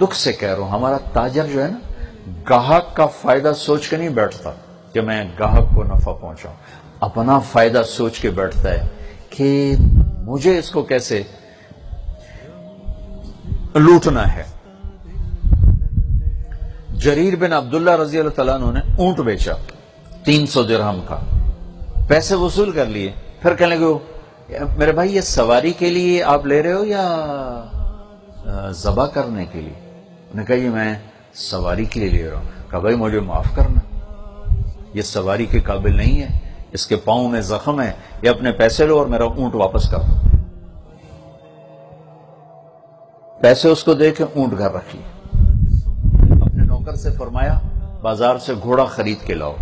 دکھ سے کہہ رہا ہوں، ہمارا تاجر جو ہے نا، گاہک کا فائدہ سوچ کے نہیں بیٹھتا کہ میں گاہک کو نفع پہنچاؤں، اپنا فائدہ سوچ کے بیٹھتا ہے کہ مجھے اس کو کیسے لوٹنا ہے۔ جریر بن عبداللہ رضی اللہ تعالیٰ عنہ نے اونٹ بیچا 300 درہم کا، پیسے وصول کر لیے، پھر کہنے لگے میرے بھائی یہ سواری کے لیے آپ لے رہے ہو یا ذبح کرنے کے لیے؟ انہوں نے کہا یہ میں سواری کے لیے لے رہا ہوں۔ کہا بھائی مجھے معاف کرنا، یہ سواری کے قابل نہیں ہے، اس کے پاؤں میں زخم ہے، یہ اپنے پیسے لو اور میرا اونٹ واپس کر دو۔ پیسے اس کو دے کے اونٹ گھر رکھیے، اپنے نوکر سے فرمایا بازار سے گھوڑا خرید کے لاؤ۔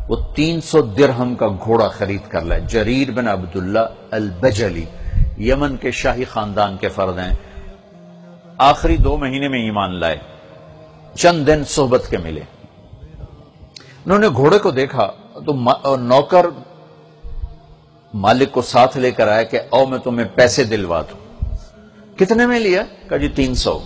وہ 300 درہم کا گھوڑا خرید کر لائے۔ جریر بن عبداللہ البجلی یمن کے شاہی خاندان کے فرد ہیں، آخری 2 مہینے میں ایمان لائے، چند دن صحبت کے ملے۔ انہوں نے گھوڑے کو دیکھا تو نوکر مالک کو ساتھ لے کر آیا کہ او میں تمہیں پیسے دلوا دوں۔ کتنے میں لیا؟ کہا جی 300۔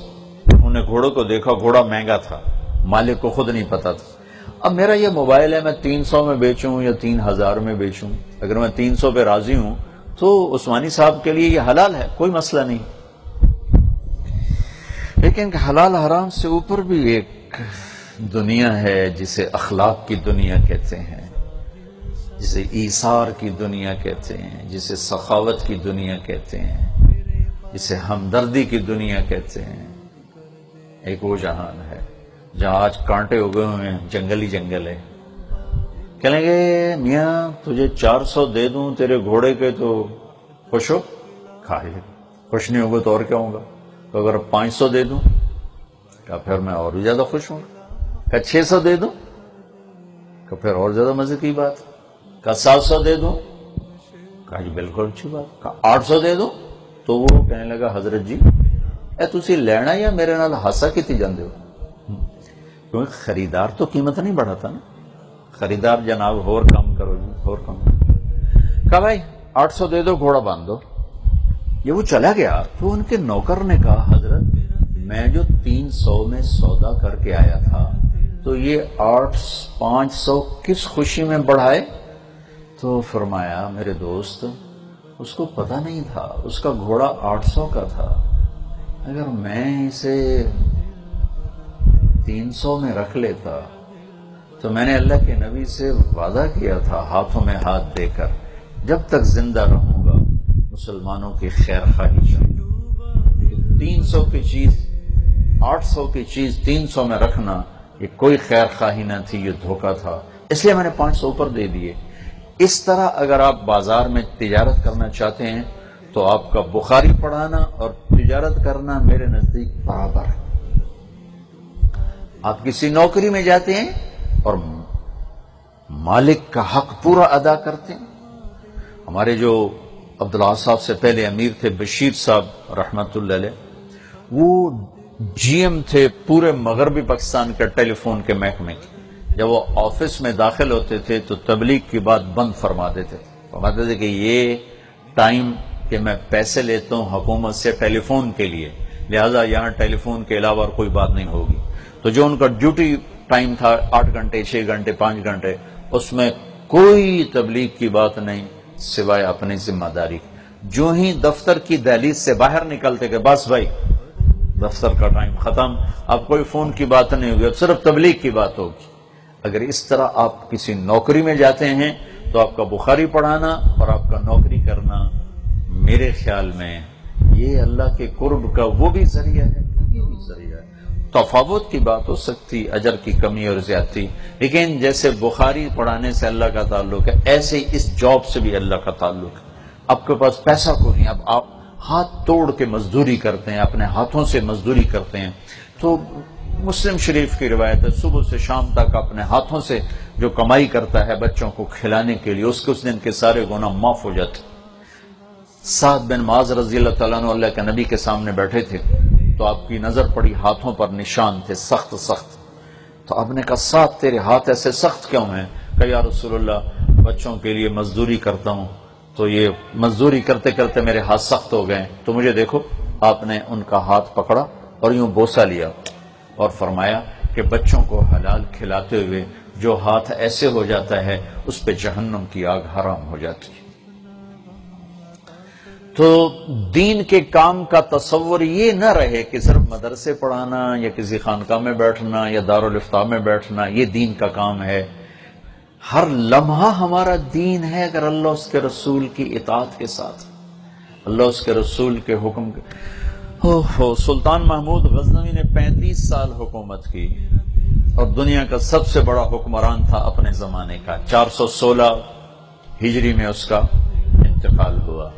انہوں نے گھوڑے کو دیکھا، گھوڑا مہنگا تھا، مالک کو خود نہیں پتا تھا۔ اب میرا یہ موبائل ہے، میں 300 میں بیچوں یا 3000 میں بیچوں، اگر میں 300 پہ راضی ہوں تو عثمانی صاحب کے لیے یہ حلال ہے، کوئی مسئلہ نہیں۔ لیکن حلال حرام سے اوپر بھی ایک دنیا ہے جسے اخلاق کی دنیا کہتے ہیں، جسے ایثار کی دنیا کہتے ہیں، جسے سخاوت کی دنیا کہتے ہیں، جسے ہمدردی کی دنیا کہتے ہیں۔ ایک وہ جہان ہے جہاں آج کانٹے اگے ہوئے ہیں، جنگل ہی جنگل ہے۔ کہیں گے میاں تجھے 400 دے دوں تیرے گھوڑے کے تو خوش ہو؟ کھا لے، خوش نہیں ہوگا تو اور کیا ہوگا؟ تو اگر 500 دے دوں کہا پھر میں اور بھی زیادہ خوش ہوں۔ کہا 600 دے دوں کہا پھر اور زیادہ مزے کی بات۔ کہا 700 دے دوں کہا جی بالکل اچھی بات۔ کہا 800 دے دوں تو وہ کہنے لگا حضرت جی اے تسی لینا یا میرے نال ہاسا کیتی جاندے ہو؟ کیونکہ خریدار تو قیمت نہیں بڑھاتا نا، خریدار جناب اور کم کرو جی، اور کم۔ کہا بھائی 800 دے دو، گھوڑا باندھ دو۔ یہ وہ چلا گیا تو ان کے نوکر نے کہا حضرت میں جو 300 میں سودا کر کے آیا تھا تو یہ 500 کس خوشی میں بڑھائے؟ تو فرمایا میرے دوست اس کو پتہ نہیں تھا، اس کا گھوڑا 800 کا تھا، اگر میں اسے 300 میں رکھ لیتا تو میں نے اللہ کے نبی سے وعدہ کیا تھا ہاتھوں میں ہاتھ دے کر جب تک زندہ رہوں گا مسلمانوں کی خیر خواہی چاہوں۔ 300 کی چیز 800 کی چیز 300 میں رکھنا یہ کوئی خیر خواہی نہ تھی، یہ دھوکہ تھا، اس لیے میں نے 500 پر دے دیے۔ اس طرح اگر آپ بازار میں تجارت کرنا چاہتے ہیں تو آپ کا بخاری پڑھانا اور تجارت کرنا میرے نزدیک برابر ہے۔ آپ کسی نوکری میں جاتے ہیں اور مالک کا حق پورا ادا کرتے ہیں۔ ہمارے جو عبداللہ صاحب سے پہلے امیر تھے بشیر صاحب رحمت اللہ علیہ، وہ جی ایم تھے پورے مغربی پاکستان کے ٹیلی فون کے محکمے کے۔ جب وہ آفس میں داخل ہوتے تھے تو تبلیغ کی بات بند فرماتے تھے کہ یہ ٹائم کہ میں پیسے لیتا ہوں حکومت سے ٹیلی فون کے لیے، لہذا یہاں ٹیلی فون کے علاوہ اور کوئی بات نہیں ہوگی۔ تو جو ان کا ڈیوٹی ٹائم تھا 8 گھنٹے 6 گھنٹے 5 گھنٹے، اس میں کوئی تبلیغ کی بات نہیں سوائے اپنی ذمہ داری۔ جو ہی دفتر کی دہلیز سے باہر نکلتے کہ بس بھائی دفتر کا ٹائم ختم، اب کوئی فون کی بات نہیں ہوگی، اب صرف تبلیغ کی بات ہوگی۔ اگر اس طرح آپ کسی نوکری میں جاتے ہیں تو آپ کا بخاری پڑھانا اور آپ کا نوکری کرنا میرے خیال میں یہ اللہ کے قرب کا وہ بھی ذریعہ ہے، یہ بھی ذریعہ ہے۔ تفاوت کی بات ہو سکتی، اجر کی کمی اور زیادتی، لیکن جیسے بخاری پڑھانے سے اللہ کا تعلق ہے ایسے ہی اس جاب سے بھی اللہ کا تعلق ہے۔ آپ کے پاس پیسہ کو نہیں، اب آپ ہاتھ توڑ کے مزدوری کرتے ہیں، اپنے ہاتھوں سے مزدوری کرتے ہیں۔ تو مسلم شریف کی روایت ہے صبح سے شام تک اپنے ہاتھوں سے جو کمائی کرتا ہے بچوں کو کھلانے کے لیے اس کے اس دن کے سارے گناہ معاف ہو جاتے۔ سعد بن معاذ رضی اللہ تعالیٰ عنہ اللہ کے نبی کے سامنے بیٹھے تھے تو آپ کی نظر پڑی ہاتھوں پر نشان تھے سخت سخت، تو آپ نے کہا سعد تیرے ہاتھ ایسے سخت کیوں ہیں؟ کہ یا رسول اللہ بچوں کے لیے مزدوری کرتا ہوں تو یہ مزدوری کرتے کرتے میرے ہاتھ سخت ہو گئے، تو مجھے دیکھو۔ آپ نے ان کا ہاتھ پکڑا اور یوں بوسہ لیا، اور فرمایا کہ بچوں کو حلال کھلاتے ہوئے جو ہاتھ ایسے ہو جاتا ہے اس پہ جہنم کی آگ حرام ہو جاتی ہے۔ تو دین کے کام کا تصور یہ نہ رہے کہ صرف مدرسے پڑھانا یا کسی خانقاہ میں بیٹھنا یا دارالافتاء میں بیٹھنا یہ دین کا کام ہے۔ ہر لمحہ ہمارا دین ہے اگر اللہ اس کے رسول کی اطاعت کے ساتھ، اللہ اس کے رسول کے حکم کے۔ سلطان محمود غزنوی نے 35 سال حکومت کی اور دنیا کا سب سے بڑا حکمران تھا اپنے زمانے کا۔ 416 ہجری میں اس کا انتقال ہوا۔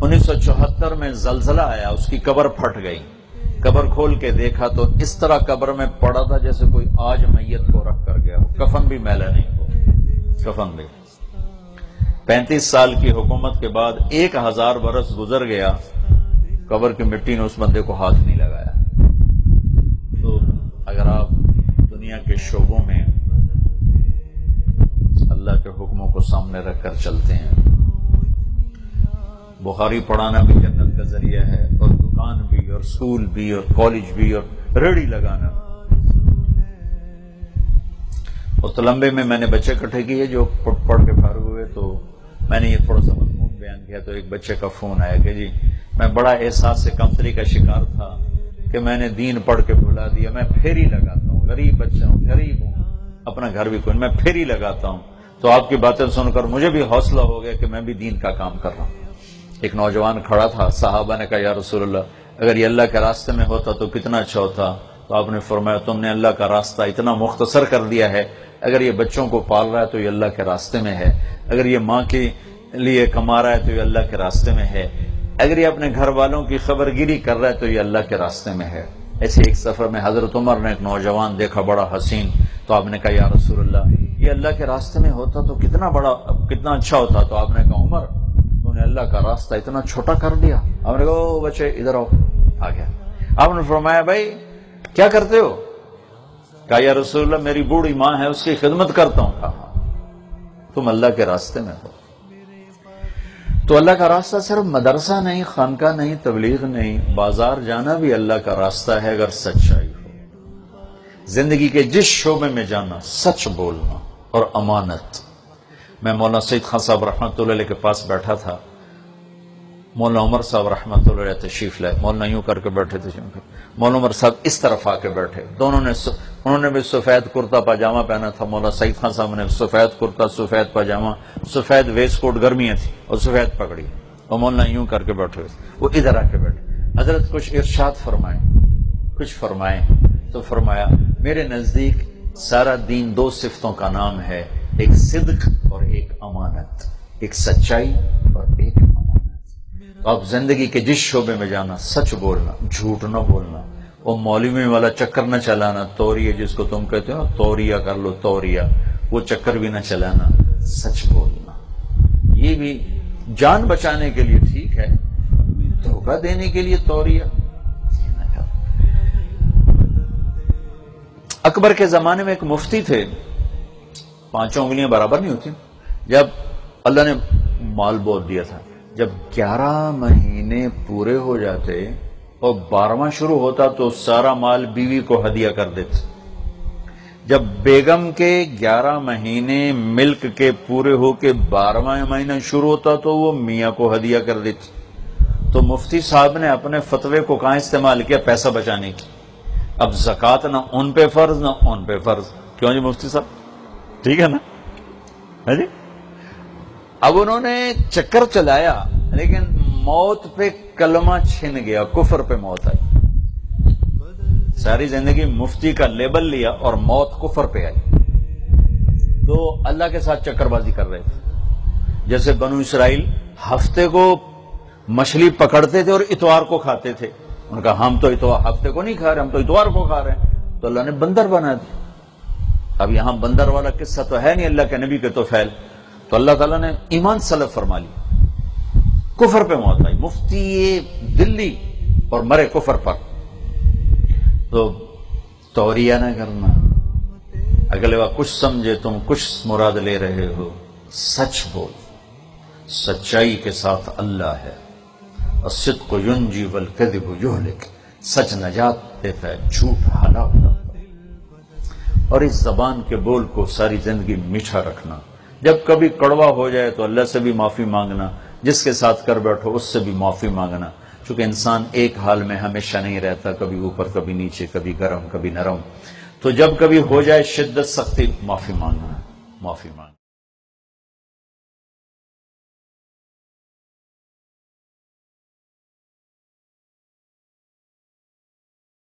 1974 میں زلزلہ آیا، اس کی قبر پھٹ گئی۔ قبر کھول کے دیکھا تو اس طرح قبر میں پڑا تھا جیسے کوئی آج میت کو رکھ کر گیا ہو، کفن بھی میلا نہیں ہو، کفن بھی۔ 35 سال کی حکومت کے بعد 1000 برس گزر گیا، قبر کی مٹی نے اس بندے کو ہاتھ نہیں لگایا۔ تو اگر آپ دنیا کے شعبوں میں اللہ کے حکموں کو سامنے رکھ کر چلتے ہیں، بخاری پڑھانا بھی جنت کا ذریعہ ہے، اور دکان بھی اور اسکول بھی اور کالج بھی اور ریڑھی لگانا۔ اور تلمبے میں میں نے بچے اکٹھے کیے جو پڑھ کے فارغ ہوئے، تو میں نے یہ تھوڑا سا مضمون بیان کیا تو ایک بچے کا فون آیا کہ جی میں بڑا احساس سے کمتری کا شکار تھا کہ میں نے دین پڑھ کے بھلا دیا، میں پھیری لگاتا ہوں، غریب بچہ ہوں، غریب ہوں، اپنا گھر بھی کوئی، میں پھیری لگاتا ہوں۔ تو آپ کی باتیں سن کر مجھے بھی حوصلہ ہو گیا کہ میں بھی دین کا کام کر رہا ہوں۔ ایک نوجوان کھڑا تھا، صحابہ نے کہا یا رسول اللہ اگر یہ اللہ کے راستے میں ہوتا تو کتنا اچھا ہوتا۔ تو آپ نے فرمایا تم نے اللہ کا راستہ اتنا مختصر کر دیا ہے، اگر یہ بچوں کو پال رہا ہے تو یہ اللہ کے راستے میں ہے، اگر یہ ماں کے لیے کما رہا ہے تو یہ اللہ کے راستے میں ہے، اگر یہ اپنے گھر والوں کی خبر گیری کر رہا ہے تو یہ اللہ کے راستے میں ہے۔ ایسے ایک سفر میں حضرت عمر نے ایک نوجوان دیکھا بڑا حسین، تو آپ نے کہا یا رسول اللہ یہ اللہ کے راستے میں ہوتا تو کتنا اچھا ہوتا۔ تو آپ نے کہا عمر تو نے اللہ کا راستہ اتنا چھوٹا کر دیا۔ آپ نے کہا او بچے ادھر آؤ، آ گیا۔ آپ نے فرمایا بھائی کیا کرتے ہو؟ کہا یا رسول اللہ میری بوڑھی ماں ہے اس کی خدمت کرتا ہوں۔ کہا تم اللہ کے راستے میں ہو۔ تو اللہ کا راستہ صرف مدرسہ نہیں، خانقاہ نہیں، تبلیغ نہیں، بازار جانا بھی اللہ کا راستہ ہے اگر سچائی ہو۔ زندگی کے جس شعبے میں جانا، سچ بولنا اور امانت۔ میں مولانا سید خان صاحب رحمۃ اللہ علیہ کے پاس بیٹھا تھا، مولانا عمر صاحب رحمۃ اللہ علیہ تشریف لائے، مولانا یوں کر کے بیٹھے تھے، مولانا عمر صاحب اس طرف آ کے بیٹھے، انہوں نے بھی سفید کرتا پاجامہ پہنا تھا، مولانا سید خان صاحب نے سفید کرتا، سفید پاجامہ، سفید ویسٹ کوٹ، گرمیاں تھی اور سفید پگڑی، اور مولانا یوں کر کے بیٹھے، وہ ادھر آ کے بیٹھے۔ حضرت کچھ ارشاد فرمائیں، کچھ فرمائیں، تو فرمایا میرے نزدیک سارا دین دو صفتوں کا نام ہے، ایک صدق اور ایک امانت، ایک سچائی اور ایک امانت۔ تو آپ زندگی کے جس شعبے میں جانا، سچ بولنا، جھوٹ نہ بولنا، وہ مولوی والا چکر نہ چلانا، توریہ جس کو تم کہتے ہو، توریہ کر لو، توریہ، وہ چکر بھی نہ چلانا، سچ بولنا۔ یہ بھی جان بچانے کے لیے ٹھیک ہے، دھوکہ دینے کے لیے توریہ۔ اکبر کے زمانے میں ایک مفتی تھے، 5 انگلیاں برابر نہیں ہوتی، جب اللہ نے مال بہت دیا تھا، جب 11 مہینے پورے ہو جاتے اور 12واں شروع ہوتا تو سارا مال بیوی کو ہدیہ کر دیتے۔ جب بیگم کے 11 مہینے ملک کے پورے ہو کے 12واں مہینہ شروع ہوتا تو وہ میاں کو ہدیہ کر دیتے۔ تو مفتی صاحب نے اپنے فتوے کو کہاں استعمال کیا؟ پیسہ بچانے کی۔ اب زکوٰۃ نہ ان پہ فرض نہ ان پہ فرض۔ کیوں جی مفتی صاحب؟ ٹھیک ہے نا؟ ہے جی؟ اب انہوں نے چکر چلایا لیکن موت پہ کلمہ چھن گیا، کفر پہ موت آئی۔ ساری زندگی مفتی کا لیبل لیا اور موت کفر پہ آئی۔ تو اللہ کے ساتھ چکر بازی کر رہے تھے، جیسے بنو اسرائیل ہفتے کو مچھلی پکڑتے تھے اور اتوار کو کھاتے تھے۔ ان کا ہم تو اتوار ہفتے کو نہیں کھا رہے، ہم تو اتوار کو کھا رہے ہیں، تو اللہ نے بندر بنا دیا۔ اب یہاں بندر والا قصہ تو ہے نہیں اللہ کے نبی کے تو فعل، تو اللہ تعالیٰ نے ایمان سلب فرما لی، کفر پہ موت آئی، مفتی دلی اور مرے کفر پر۔ تو توریہ نہ کرنا، اگلے وقت کچھ سمجھے تم کچھ مراد لے رہے ہو، سچ بول، سچائی کے ساتھ اللہ ہے، الصدق ینجی والکذب یہلک، سچ نجات دیتا ہے، جھوٹ ہلاک کرتا ہے۔ اور اس زبان کے بول کو ساری زندگی میٹھا رکھنا، جب کبھی کڑوا ہو جائے تو اللہ سے بھی معافی مانگنا، جس کے ساتھ کر بیٹھو اس سے بھی معافی مانگنا، چونکہ انسان ایک حال میں ہمیشہ نہیں رہتا، کبھی اوپر کبھی نیچے، کبھی گرم کبھی نرم، تو جب کبھی ہو جائے شدت سختی، معافی مانگنا، معافی مانگنا۔